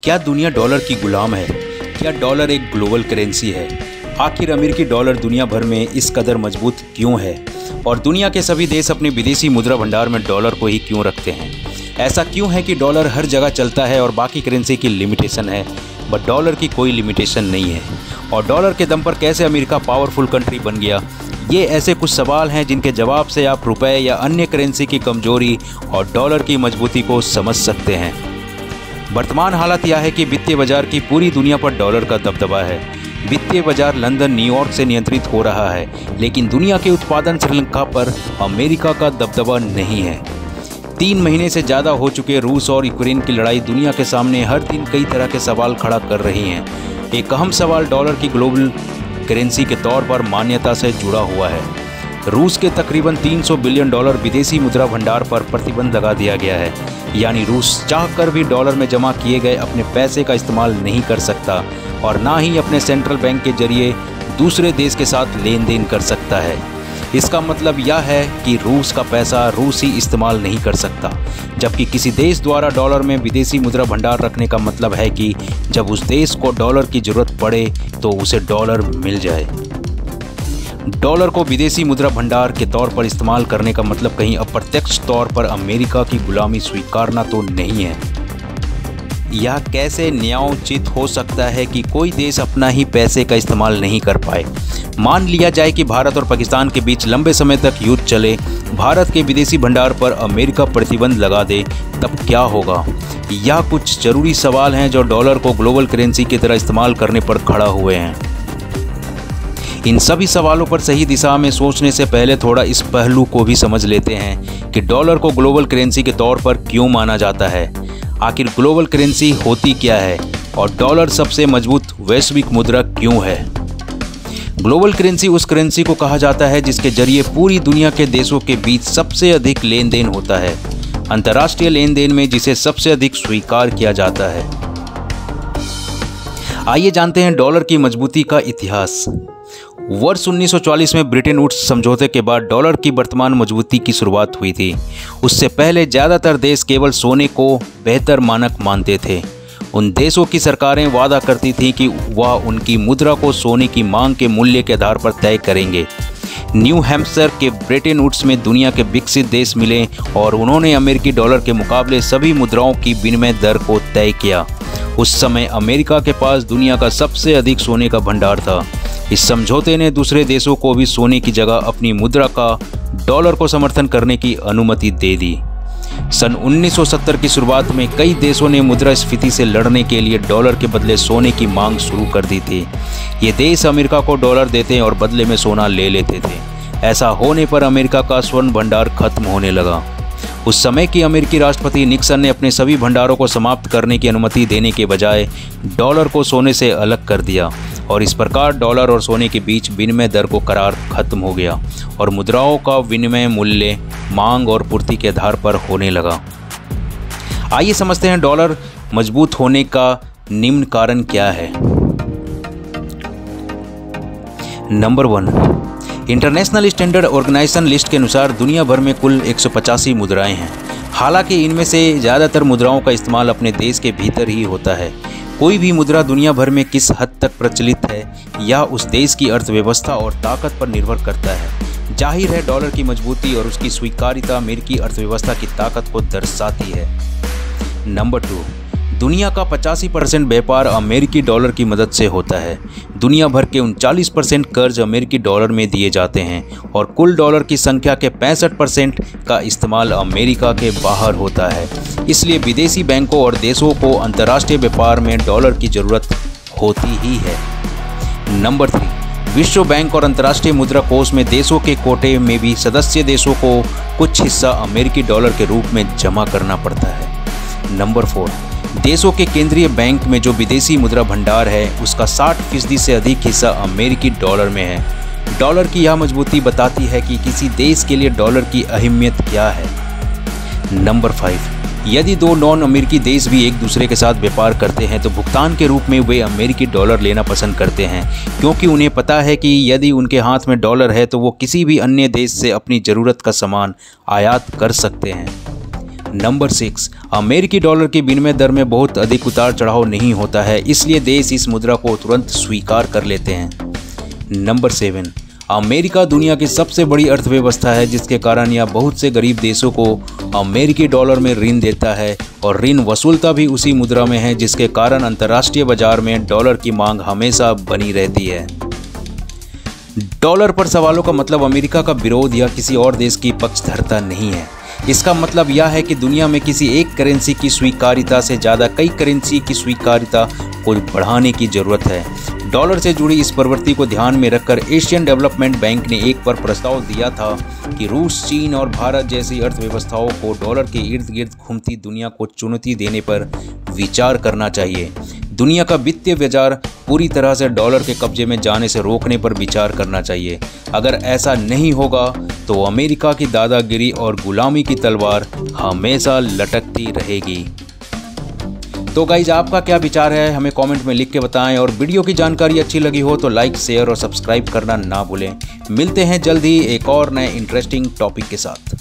क्या दुनिया डॉलर की गुलाम है? क्या डॉलर एक ग्लोबल करेंसी है? आखिर अमेरिकी डॉलर दुनिया भर में इस कदर मजबूत क्यों है? और दुनिया के सभी देश अपने विदेशी मुद्रा भंडार में डॉलर को ही क्यों रखते हैं? ऐसा क्यों है कि डॉलर हर जगह चलता है और बाकी करेंसी की लिमिटेशन है, बट डॉलर की कोई लिमिटेशन नहीं है? और डॉलर के दम पर कैसे अमेरिका पावरफुल कंट्री बन गया? ये ऐसे कुछ सवाल हैं जिनके जवाब से आप रुपए या अन्य करेंसी की कमजोरी और डॉलर की मजबूती को समझ सकते हैं। वर्तमान हालत यह है कि वित्तीय बाजार की पूरी दुनिया पर डॉलर का दबदबा है। वित्तीय बाजार लंदन, न्यूयॉर्क से नियंत्रित हो रहा है, लेकिन दुनिया के उत्पादन श्रृंखला पर अमेरिका का दबदबा नहीं है। 3 महीने से ज़्यादा हो चुके रूस और यूक्रेन की लड़ाई दुनिया के सामने हर दिन कई तरह के सवाल खड़ा कर रही हैं। एक अहम सवाल डॉलर की ग्लोबल करेंसी के तौर पर मान्यता से जुड़ा हुआ है। रूस के तकरीबन $300 बिलियन विदेशी मुद्रा भंडार पर प्रतिबंध लगा दिया गया है, यानी रूस चाहकर भी डॉलर में जमा किए गए अपने पैसे का इस्तेमाल नहीं कर सकता और ना ही अपने सेंट्रल बैंक के जरिए दूसरे देश के साथ लेन देन कर सकता है। इसका मतलब यह है कि रूस का पैसा रूस ही इस्तेमाल नहीं कर सकता, जबकि किसी देश द्वारा डॉलर में विदेशी मुद्रा भंडार रखने का मतलब है कि जब उस देश को डॉलर की जरूरत पड़े तो उसे डॉलर मिल जाए। डॉलर को विदेशी मुद्रा भंडार के तौर पर इस्तेमाल करने का मतलब कहीं अप्रत्यक्ष तौर पर अमेरिका की गुलामी स्वीकारना तो नहीं है। यह कैसे न्यायोचित हो सकता है कि कोई देश अपना ही पैसे का इस्तेमाल नहीं कर पाए? मान लिया जाए कि भारत और पाकिस्तान के बीच लंबे समय तक युद्ध चले, भारत के विदेशी भंडार पर अमेरिका प्रतिबंध लगा दे, तब क्या होगा? यह कुछ जरूरी सवाल हैं जो डॉलर को ग्लोबल करेंसी की तरह इस्तेमाल करने पर खड़ा हुए हैं। इन सभी सवालों पर सही दिशा में सोचने से पहले थोड़ा इस पहलू को भी समझ लेते हैं कि डॉलर को ग्लोबल करेंसी के तौर पर क्यों माना जाता है। आखिर ग्लोबल करेंसी होती क्या है और डॉलर सबसे मजबूत वैश्विक मुद्रा क्यों है? ग्लोबल करेंसी उस करेंसी को कहा जाता है जिसके जरिए पूरी दुनिया के देशों के बीच सबसे अधिक लेन देन होता है, अंतर्राष्ट्रीय लेन देन में जिसे सबसे अधिक स्वीकार किया जाता है। आइए जानते हैं डॉलर की मजबूती का इतिहास। वर्ष 1940 में ब्रिटेन वुड्स समझौते के बाद डॉलर की वर्तमान मजबूती की शुरुआत हुई थी। उससे पहले ज़्यादातर देश केवल सोने को बेहतर मानक मानते थे। उन देशों की सरकारें वादा करती थीं कि वह उनकी मुद्रा को सोने की मांग के मूल्य के आधार पर तय करेंगे। न्यू हैम्पशायर के ब्रिटेन वुड्स में दुनिया के विकसित देश मिले और उन्होंने अमेरिकी डॉलर के मुकाबले सभी मुद्राओं की विनिमय दर को तय किया। उस समय अमेरिका के पास दुनिया का सबसे अधिक सोने का भंडार था। इस समझौते ने दूसरे देशों को भी सोने की जगह अपनी मुद्रा का डॉलर को समर्थन करने की अनुमति दे दी। सन 1970 की शुरुआत में कई देशों ने मुद्रास्फीति से लड़ने के लिए डॉलर के बदले सोने की मांग शुरू कर दी थी। ये देश अमेरिका को डॉलर देते और बदले में सोना ले लेते थे। ऐसा होने पर अमेरिका का स्वर्ण भंडार खत्म होने लगा। उस समय की अमेरिकी राष्ट्रपति निक्सन ने अपने सभी भंडारों को समाप्त करने की अनुमति देने के बजाय डॉलर को सोने से अलग कर दिया और इस प्रकार डॉलर और सोने के बीच विनिमय दर को करार खत्म हो गया और मुद्राओं का विनिमय मूल्य मांग और पूर्ति के आधार पर होने लगा। आइए समझते हैं डॉलर मजबूत होने का निम्न कारण क्या है। Number 1, international standard organisation list के अनुसार दुनिया भर में कुल 185 मुद्राएं हैं। हालांकि इनमें से ज़्यादातर मुद्राओं का इस्तेमाल अपने देश के भीतर ही होता है। कोई भी मुद्रा दुनिया भर में किस हद तक प्रचलित है यह उस देश की अर्थव्यवस्था और ताकत पर निर्भर करता है। जाहिर है डॉलर की मजबूती और उसकी स्वीकार्यता अमेरिकी अर्थव्यवस्था की ताकत को दर्शाती है। नंबर 2, दुनिया का 85% व्यापार अमेरिकी डॉलर की मदद से होता है। दुनिया भर के 39% कर्ज अमेरिकी डॉलर में दिए जाते हैं और कुल डॉलर की संख्या के 65% का इस्तेमाल अमेरिका के बाहर होता है। इसलिए विदेशी बैंकों और देशों को अंतर्राष्ट्रीय व्यापार में डॉलर की ज़रूरत होती ही है। नंबर 3, विश्व बैंक और अंतर्राष्ट्रीय मुद्रा कोष में देशों के कोटे में भी सदस्य देशों को कुछ हिस्सा अमेरिकी डॉलर के रूप में जमा करना पड़ता है। नंबर 4, देशों के केंद्रीय बैंक में जो विदेशी मुद्रा भंडार है उसका 60% से अधिक हिस्सा अमेरिकी डॉलर में है। डॉलर की यह मजबूती बताती है कि किसी देश के लिए डॉलर की अहमियत क्या है। नंबर 5, यदि 2 नॉन अमेरिकी देश भी एक दूसरे के साथ व्यापार करते हैं तो भुगतान के रूप में वे अमेरिकी डॉलर लेना पसंद करते हैं, क्योंकि उन्हें पता है कि यदि उनके हाथ में डॉलर है तो वो किसी भी अन्य देश से अपनी ज़रूरत का सामान आयात कर सकते हैं। नंबर 6, अमेरिकी डॉलर के विनिमय दर में बहुत अधिक उतार चढ़ाव नहीं होता है, इसलिए देश इस मुद्रा को तुरंत स्वीकार कर लेते हैं। नंबर 7, अमेरिका दुनिया की सबसे बड़ी अर्थव्यवस्था है, जिसके कारण यह बहुत से गरीब देशों को अमेरिकी डॉलर में ऋण देता है और ऋण वसूलता भी उसी मुद्रा में है, जिसके कारण अंतर्राष्ट्रीय बाजार में डॉलर की मांग हमेशा बनी रहती है। डॉलर पर सवालों का मतलब अमेरिका का विरोध या किसी और देश की पक्षधरता नहीं है। इसका मतलब यह है कि दुनिया में किसी एक करेंसी की स्वीकार्यता से ज़्यादा कई करेंसी की स्वीकार्यता को बढ़ाने की ज़रूरत है। डॉलर से जुड़ी इस प्रवृत्ति को ध्यान में रखकर एशियन डेवलपमेंट बैंक ने एक बार प्रस्ताव दिया था कि रूस, चीन और भारत जैसी अर्थव्यवस्थाओं को डॉलर के इर्द गिर्द घूमती दुनिया को चुनौती देने पर विचार करना चाहिए। दुनिया का वित्तीय बाजार पूरी तरह से डॉलर के कब्जे में जाने से रोकने पर विचार करना चाहिए। अगर ऐसा नहीं होगा तो अमेरिका की दादागिरी और गुलामी की तलवार हमेशा लटकती रहेगी। तो गाइज, आपका क्या विचार है हमें कमेंट में लिख के बताएं, और वीडियो की जानकारी अच्छी लगी हो तो लाइक, शेयर और सब्सक्राइब करना ना भूलें। मिलते हैं जल्द ही एक और नए इंटरेस्टिंग टॉपिक के साथ।